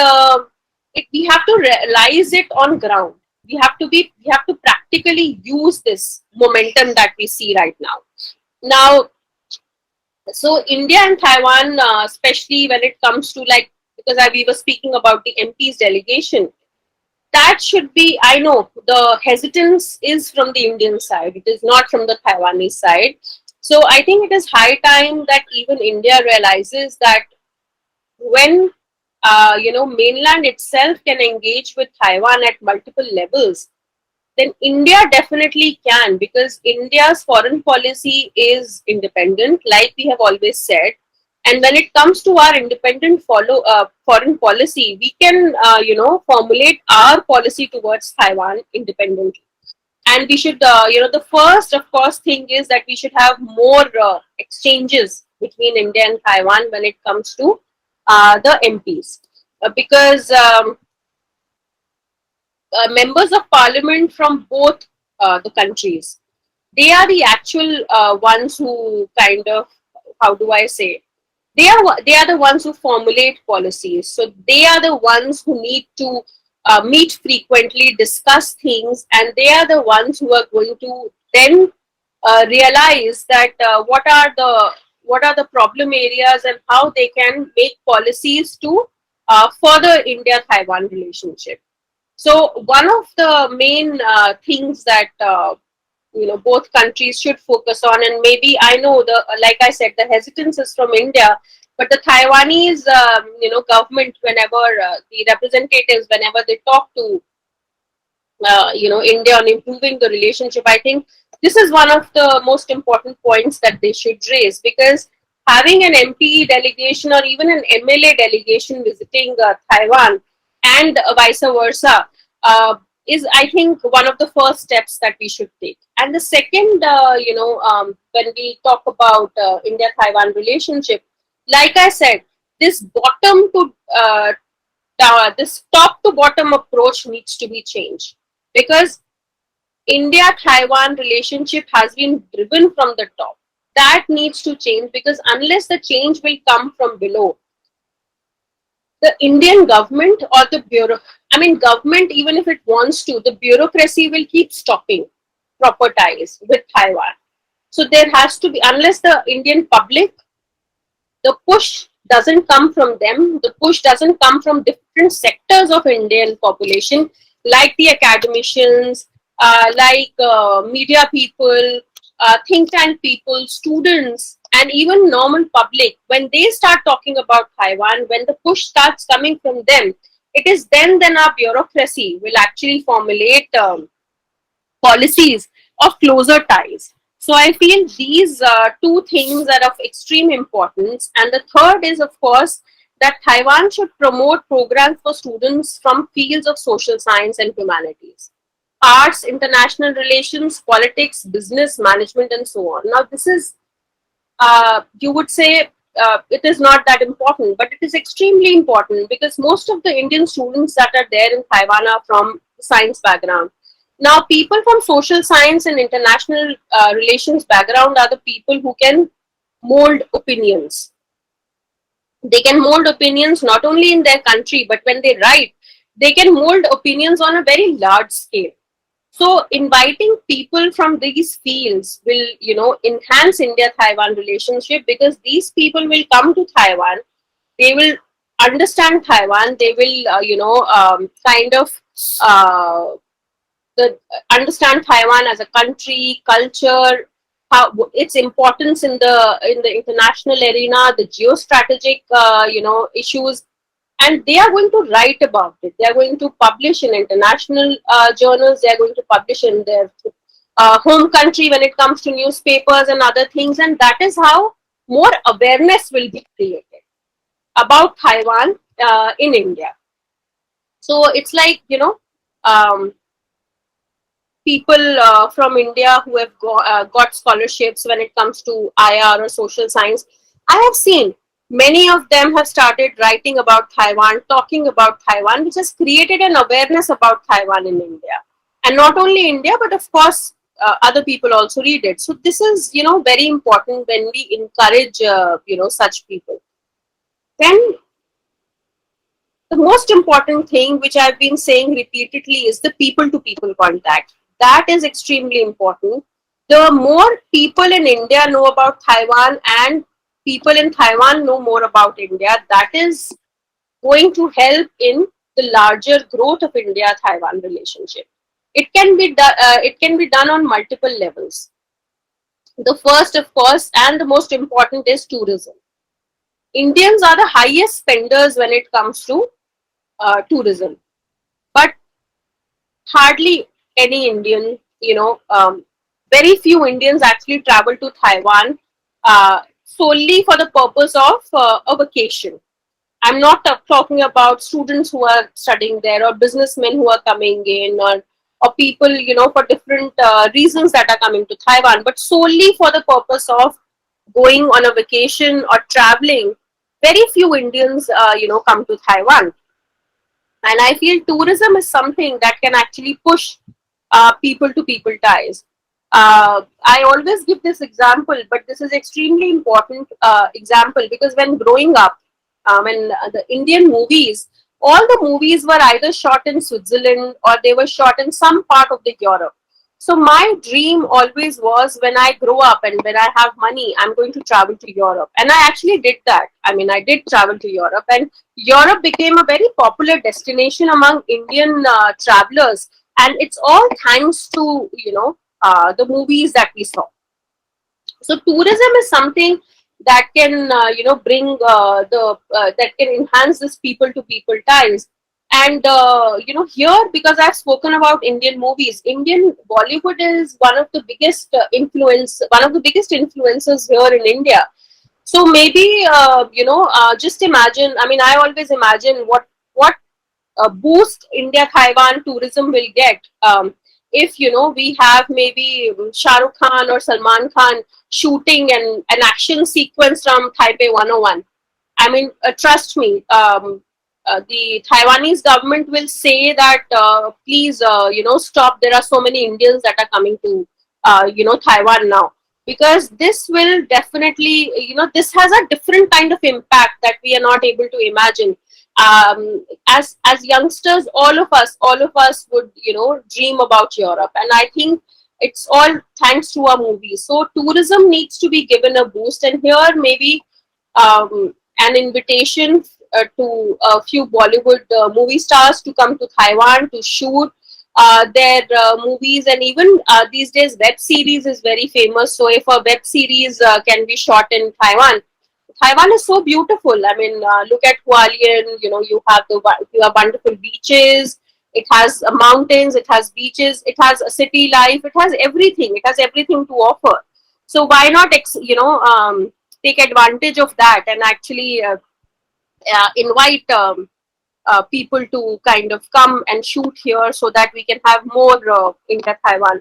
we have to realize it on ground. We have to practically use this momentum that we see right now. Now, so India and Taiwan, especially when it comes to, like, because we were speaking about the MP's delegation, that should be, I know the hesitance is from the Indian side, it is not from the Taiwanese side. So I think it is high time that even India realizes that when mainland itself can engage with Taiwan at multiple levels, then India definitely can, because India's foreign policy is independent, like we have always said. And when it comes to our independent foreign policy, we can, formulate our policy towards Taiwan independently. And we should, the first, of course, thing is that we should have more exchanges between India and Taiwan when it comes to the MPs. Because members of parliament from both the countries, they are the actual ones who kind of, how do I say, they are the ones who formulate policies. So they are the ones who need to meet frequently, discuss things, and they are the ones who are going to then realize that what are the problem areas and how they can make policies to further India-Taiwan relationship. So one of the main things that both countries should focus on, and maybe I know like I said, the hesitance is from India, but the Taiwanese government, whenever the representatives, whenever they talk to India on improving the relationship, I think this is one of the most important points that they should raise, because having an MP delegation or even an MLA delegation visiting Taiwan and vice versa is, I think, one of the first steps that we should take. And the second, when we talk about India-Taiwan relationship, like I said, this this top to bottom approach needs to be changed, because India-Taiwan relationship has been driven from the top. That needs to change, because unless the change will come from below, the Indian government or the government, even if it wants to, the bureaucracy will keep stopping proper ties with Taiwan. So there has to be, unless the Indian public, the push doesn't come from them, the push doesn't come from different sectors of Indian population, like the academicians, like media people, think tank people, students, and even normal public. When they start talking about Taiwan, when the push starts coming from them, it is then our bureaucracy will actually formulate policies of closer ties. So I feel these two things are of extreme importance. And the third is, of course, that Taiwan should promote programs for students from fields of social science and humanities, arts, international relations, politics, business, management, and so on. Now, this is, you would say, it is not that important, but it is extremely important, because most of the Indian students that are there in Taiwan are from science background. Now, people from social science and international relations background are the people who can mold opinions. They can mold opinions not only in their country, but when they write, they can mold opinions on a very large scale. So inviting people from these fields will, enhance India-Taiwan relationship, because these people will come to Taiwan, they will understand Taiwan, they will, understand Taiwan as a country, culture, how its importance in the international arena, the geostrategic, issues. And they are going to write about it. They are going to publish in international journals. They are going to publish in their home country when it comes to newspapers and other things, and that is how more awareness will be created about Taiwan in India. So it's like, people from India who have got scholarships when it comes to IR or social science. I have seen many of them have started writing about Taiwan, talking about Taiwan, which has created an awareness about Taiwan in India. And not only India, but of course, other people also read it. So this is, very important when we encourage, such people. Then the most important thing, which I've been saying repeatedly, is the people-to-people contact. That is extremely important. The more people in India know about Taiwan and people in Taiwan know more about India, that is going to help in the larger growth of India-Taiwan relationship. It can be done on multiple levels. The first, of course, and the most important is tourism. Indians are the highest spenders when it comes to tourism, but hardly any Indian, very few Indians actually travel to Taiwan solely for the purpose of a vacation. I'm not talking about students who are studying there, or businessmen who are coming in, or people, for different reasons that are coming to Taiwan, but solely for the purpose of going on a vacation or traveling. Very few Indians, come to Taiwan. And I feel tourism is something that can actually push people-to-people ties. I always give this example, but this is extremely important example, because when growing up, when the Indian movies, all the movies were either shot in Switzerland or they were shot in some part of the Europe. So my dream always was, when I grow up and when I have money, I'm going to travel to Europe. And I actually did that. I mean, I did travel to Europe, and Europe became a very popular destination among Indian travelers. And it's all thanks to, the movies that we saw. So tourism is something that can, bring that can enhance this people-to-people ties. And here, because I've spoken about Indian movies, Indian Bollywood is one of the biggest influences here in India. So maybe just imagine. I mean, I always imagine what boost India-Taiwan tourism will get if we have maybe Shah Rukh Khan or Salman Khan shooting an action sequence from Taipei 101. I mean, trust me, the Taiwanese government will say that please, stop. There are so many Indians that are coming to, Taiwan now, because this will definitely, this has a different kind of impact that we are not able to imagine. As youngsters, all of us would, dream about Europe, and I think it's all thanks to our movies. So tourism needs to be given a boost, and here maybe an invitation to a few Bollywood movie stars to come to Taiwan to shoot their movies, and even these days web series is very famous. So if a web series can be shot in Taiwan, Taiwan is so beautiful. I mean, look at Hualien. You have wonderful beaches. It has mountains. It has beaches. It has a city life. It has everything. It has everything to offer. So why not, take advantage of that and actually invite people to kind of come and shoot here, so that we can have more India-Taiwan.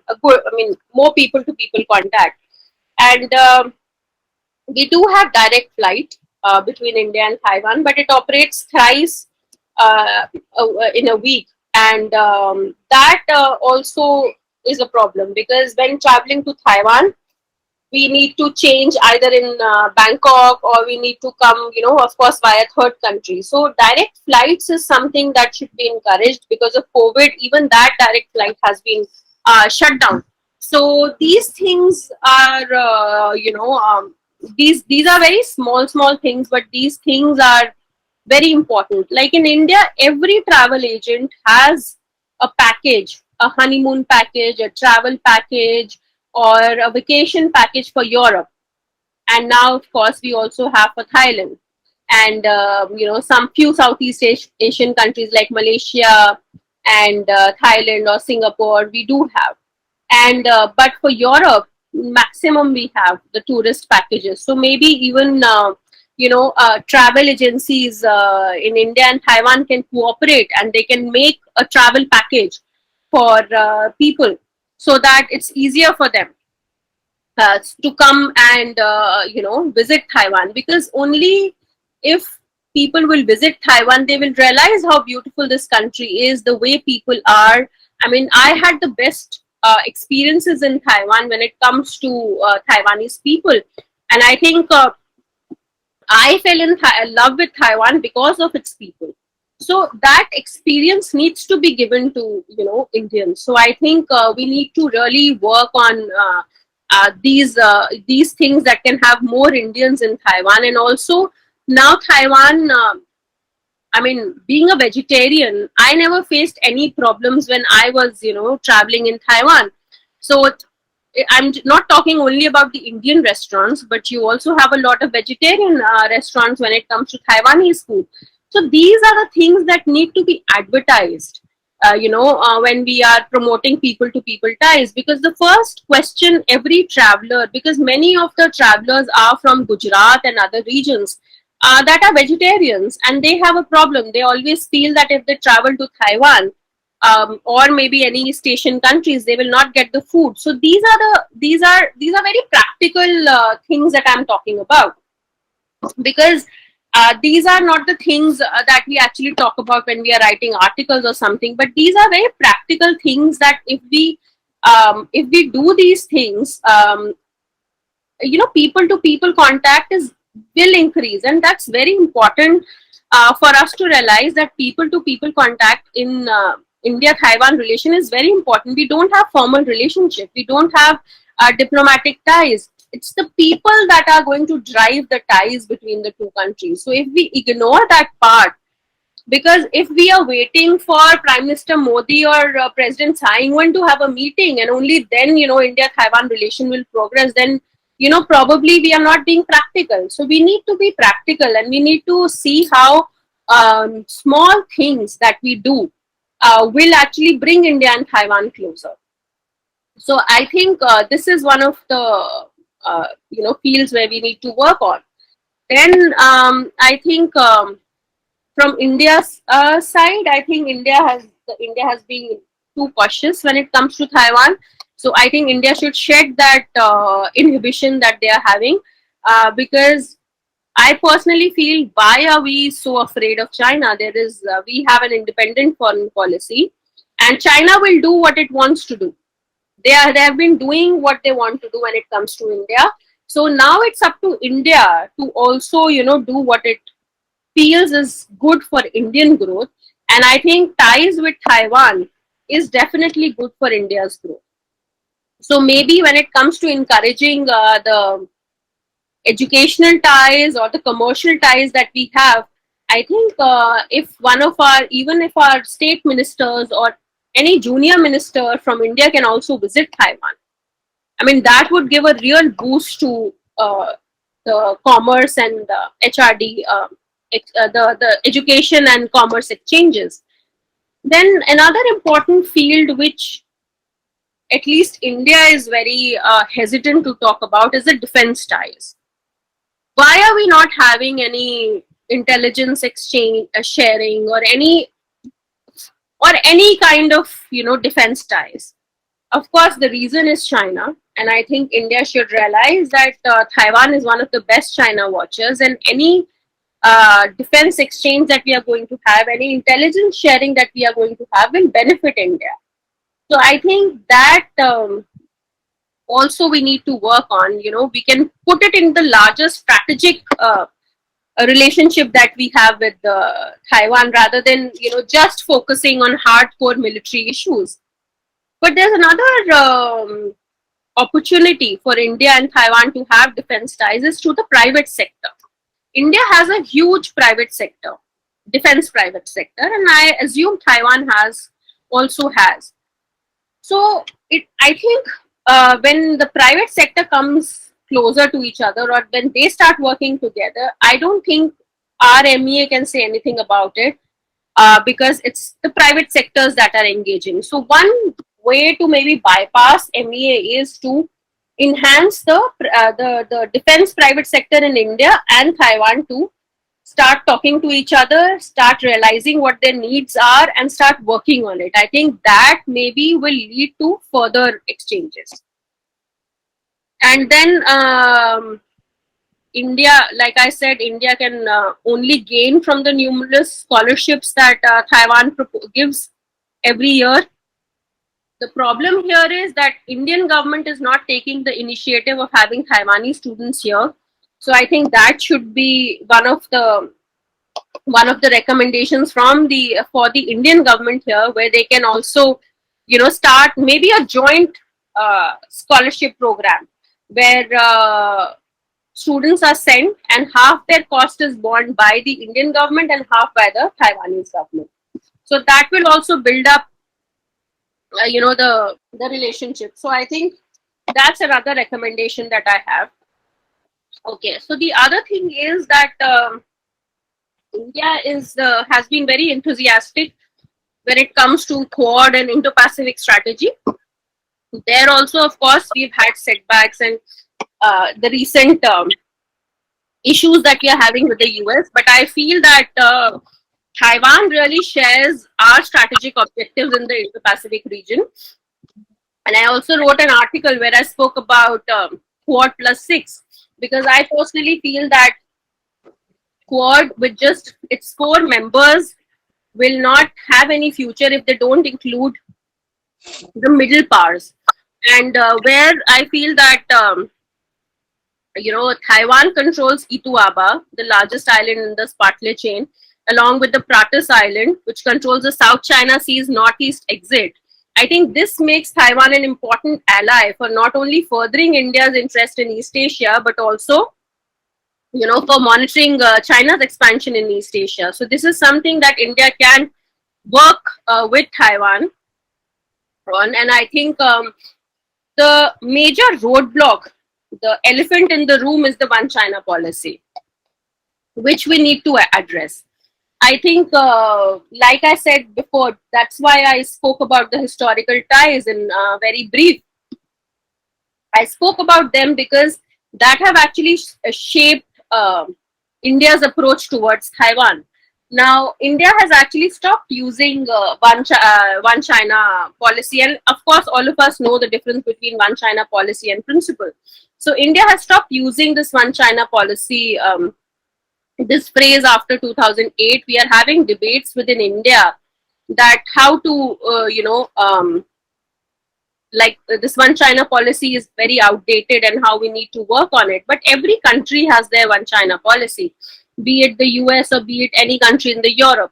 More people-to-people contact. And we do have direct flight between India and Taiwan, but it operates thrice in a week, and that also is a problem, because when traveling to Taiwan, we need to change either in Bangkok, or we need to come, of course, via third country. So direct flights is something that should be encouraged. Because of COVID, even that direct flight has been shut down. So these things are, these are very small things, but these things are very important. Like in India, every travel agent has a package, a honeymoon package, a travel package, or a vacation package for Europe. And now, of course, we also have for Thailand, and some few Southeast Asian countries like Malaysia and Thailand or Singapore, we do have. And but for Europe, maximum we have the tourist packages. So maybe even travel agencies in India and Taiwan can cooperate, and they can make a travel package for people, so that it's easier for them to come and visit Taiwan. Because only if people will visit Taiwan, they will realize how beautiful this country is, the way people are. I mean, I had the best experiences in Taiwan when it comes to Taiwanese people, and I think I fell in love with Taiwan because of its people. So that experience needs to be given to Indians. So I think we need to really work on these things that can have more Indians in Taiwan. And also now Taiwan, I mean, being a vegetarian, I never faced any problems when I was traveling in Taiwan. So I'm not talking only about the Indian restaurants, but you also have a lot of vegetarian restaurants when it comes to Taiwanese food. So these are the things that need to be advertised, when we are promoting people-to-people ties. Because the first question every traveler, because many of the travelers are from Gujarat and other regions that are vegetarians, and they have a problem. They always feel that if they travel to Taiwan or maybe any East Asian countries, they will not get the food. So these are very practical things that I'm talking about, because these are not the things that we actually talk about when we are writing articles or something, but these are very practical things that if we do these things, people to people contact will increase. And that's very important for us to realize, that people to people contact in India-Taiwan relation is very important. We don't have formal relationship, we don't have diplomatic ties. It's the people that are going to drive the ties between the two countries. So if we ignore that part, because if we are waiting for Prime Minister Modi or President Tsai Ing-wen to have a meeting, and only then India-Taiwan relation will progress, then probably we are not being practical. So we need to be practical, and we need to see how small things that we do will actually bring India and Taiwan closer. So I think this is one of the fields where we need to work on. Then I think from India's side, I think India has been too cautious when it comes to Taiwan. So I think India should shed that inhibition that they are having, because I personally feel, why are we so afraid of China? We have an independent foreign policy, and China will do what it wants to do. They have been doing what they want to do when it comes to India. So now it's up to India to also, do what it feels is good for Indian growth. And I think ties with Taiwan is definitely good for India's growth. So maybe when it comes to encouraging the educational ties or the commercial ties that we have, I think even if our state ministers or any junior minister from India can also visit Taiwan, I mean, that would give a real boost to the commerce and the HRD, the education and commerce exchanges. Then another important field, which at least India is very hesitant to talk about, is the defense ties. Why are we not having any intelligence exchange sharing or any kind of defense ties? Of course, the reason is China, and I think India should realize that Taiwan is one of the best China watchers, and any defense exchange that we are going to have, any intelligence sharing that we are going to have, will benefit India. So I think that also we need to work on. We can put it in the larger strategic relationship that we have with Taiwan, rather than just focusing on hardcore military issues. But there's another opportunity for India and Taiwan to have defense ties, is to the private sector. India has a huge private sector, defense private sector, and I assume Taiwan also has. So I think when the private sector comes closer to each other, or when they start working together, I don't think our MEA can say anything about it, because it's the private sectors that are engaging. So one way to maybe bypass MEA is to enhance the defense private sector in India and Taiwan to start talking to each other, start realizing what their needs are, and start working on it. I think that maybe will lead to further exchanges. And then India, like I said, India can only gain from the numerous scholarships that Taiwan gives every year. The problem here is that Indian government is not taking the initiative of having Taiwanese students here. So I think that should be one of the recommendations for the Indian government here, where they can also, start maybe a joint scholarship program where students are sent and half their cost is borne by the Indian government and half by the Taiwanese government. So that will also build up the relationship. So I think that's another recommendation that I have. Okay, so the other thing is that India has been very enthusiastic when it comes to Quad and Indo-Pacific strategy. There also, of course, we've had setbacks and the recent issues that we are having with the US, but I feel that Taiwan really shares our strategic objectives in the Indo-Pacific region. And I also wrote an article where I spoke about Quad plus 6, because I personally feel that Quad with just its 4 members will not have any future if they don't include the middle powers. And where I feel that Taiwan controls Ituaba, the largest island in the Spratly chain, along with the Pratas Island, which controls the South China Sea's northeast exit. I think this makes Taiwan an important ally for not only furthering India's interest in East Asia, but also, for monitoring China's expansion in East Asia. So this is something that India can work with Taiwan on. And I think the major roadblock, the elephant in the room, is the One China policy, which we need to address. I think, like I said before, that's why I spoke about the historical ties in very brief. I spoke about them because that have actually shaped India's approach towards Taiwan. Now, India has actually stopped using One China policy. And of course, all of us know the difference between One China policy and principle. So India has stopped using this One China policy, this phrase, after 2008. We are having debates within India that how to, this One China policy is very outdated and how we need to work on it. But every country has their One China policy, be it the US or be it any country in the Europe.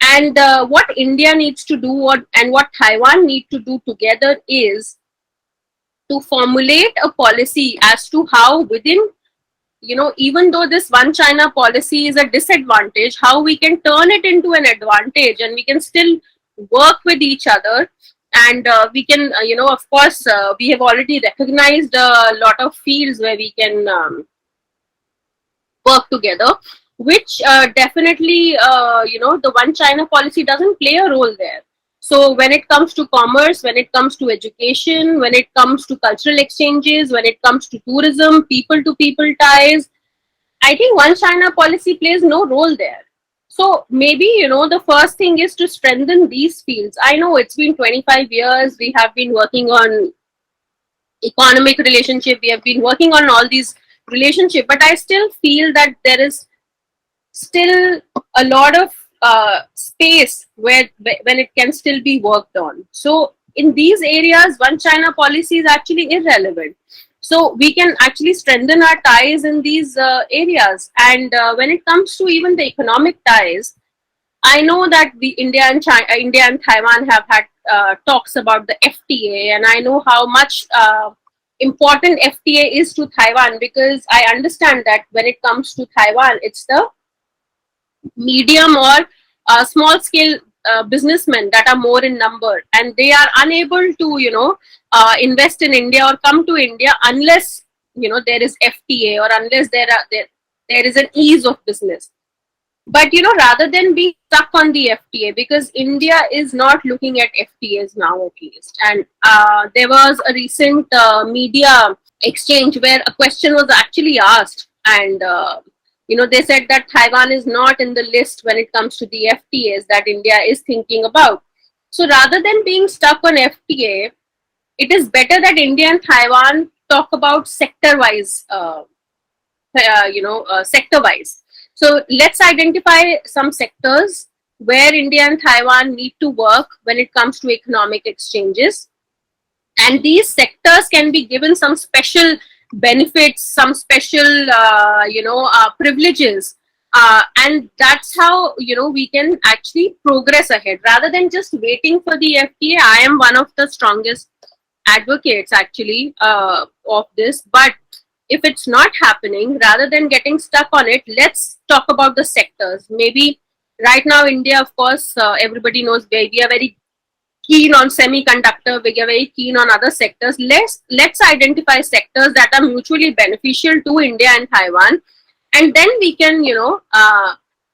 And what India needs to do and what Taiwan need to do together is to formulate a policy as to how within, even though this One China policy is a disadvantage, how we can turn it into an advantage and we can still work with each other. And we can, of course, we have already recognized a lot of fields where we can work together, which definitely, the One China policy doesn't play a role there. So when it comes to commerce, when it comes to education, when it comes to cultural exchanges, when it comes to tourism, people-to-people ties, I think One China policy plays no role there. So maybe, the first thing is to strengthen these fields. I know it's been 25 years. We have been working on economic relationship. We have been working on all these relationships, but I still feel that there is still a lot of space when it can still be worked on. So in these areas, One China policy is actually irrelevant. So we can actually strengthen our ties in these areas. And when it comes to even the economic ties, I know that India and Taiwan have had talks about the FTA, and I know how much important FTA is to Taiwan, because I understand that when it comes to Taiwan, it's the medium or small scale businessmen that are more in number, and they are unable to invest in India or come to India unless there is FTA or unless there is an ease of business. But rather than being stuck on the FTA, because India is not looking at FTAs now at least, and there was a recent media exchange where a question was actually asked, and they said that Taiwan is not in the list when it comes to the FTAs that India is thinking about. So rather than being stuck on FTA, it is better that India and Taiwan talk about sector-wise, sector-wise. So let's identify some sectors where India and Taiwan need to work when it comes to economic exchanges. And these sectors can be given some special benefits, some special, privileges. And that's how, we can actually progress ahead rather than just waiting for the FTA. I am one of the strongest advocates actually of this. But if it's not happening, rather than getting stuck on it, let's talk about the sectors. Maybe right now, India, of course, everybody knows we are very keen on semiconductor, we are very keen on other sectors. Let's identify sectors that are mutually beneficial to India and Taiwan, and then we can,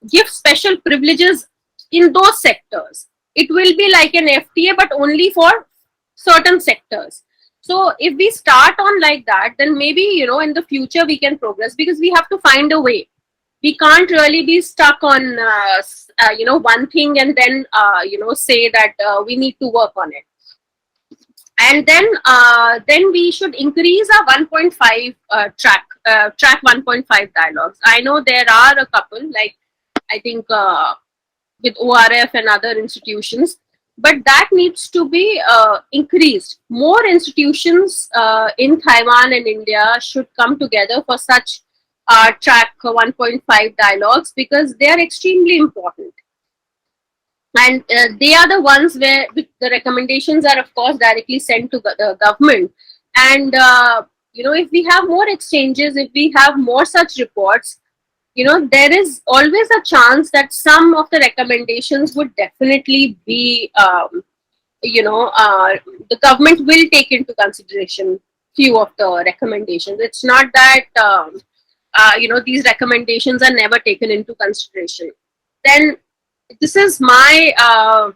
give special privileges in those sectors. It will be like an FTA, but only for certain sectors. So if we start on like that, then maybe, in the future we can progress, because we have to find a way. We can't really be stuck on, one thing and then, say that we need to work on it. And then we should increase our 1.5 track 1.5 dialogues. I know there are a couple, like I think with ORF and other institutions, but that needs to be increased. More institutions in Taiwan and India should come together for such track 1.5 dialogues, because they are extremely important. And they are the ones where the recommendations are, of course, directly sent to the government. And, if we have more exchanges, if we have more such reports, there is always a chance that some of the recommendations would definitely be, the government will take into consideration few of the recommendations. It's not that, these recommendations are never taken into consideration. Then this is my,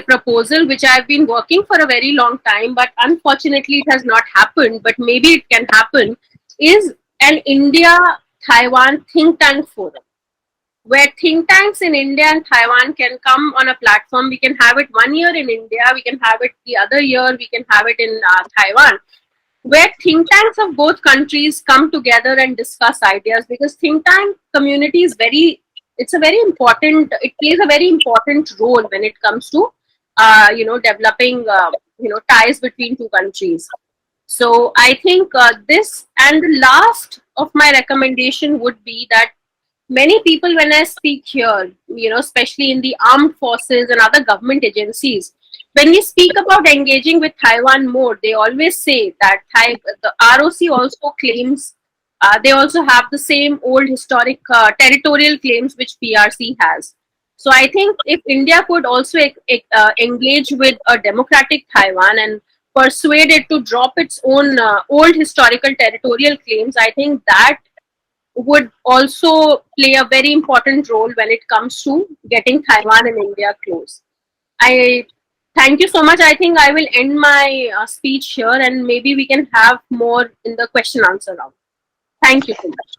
proposal, which I've been working for a very long time, but unfortunately it has not happened, but maybe it can happen, is an India-Taiwan think tank forum, where think tanks in India and Taiwan can come on a platform. We can have it 1 year in India, we can have it the other year, we can have it in Taiwan, where think tanks of both countries come together and discuss ideas, because think tank community is it plays a very important role when it comes to, developing, ties between two countries. So I think this, and the last of my recommendation would be that many people, when I speak here, especially in the armed forces and other government agencies, when we speak about engaging with Taiwan more, they always say that the ROC also claims, they also have the same old historic territorial claims which PRC has. So I think if India could also engage with a democratic Taiwan and persuade it to drop its own old historical territorial claims, I think that would also play a very important role when it comes to getting Taiwan and India close. I thank you so much. I think I will end my speech here, and maybe we can have more in the question answer round. Thank you so much.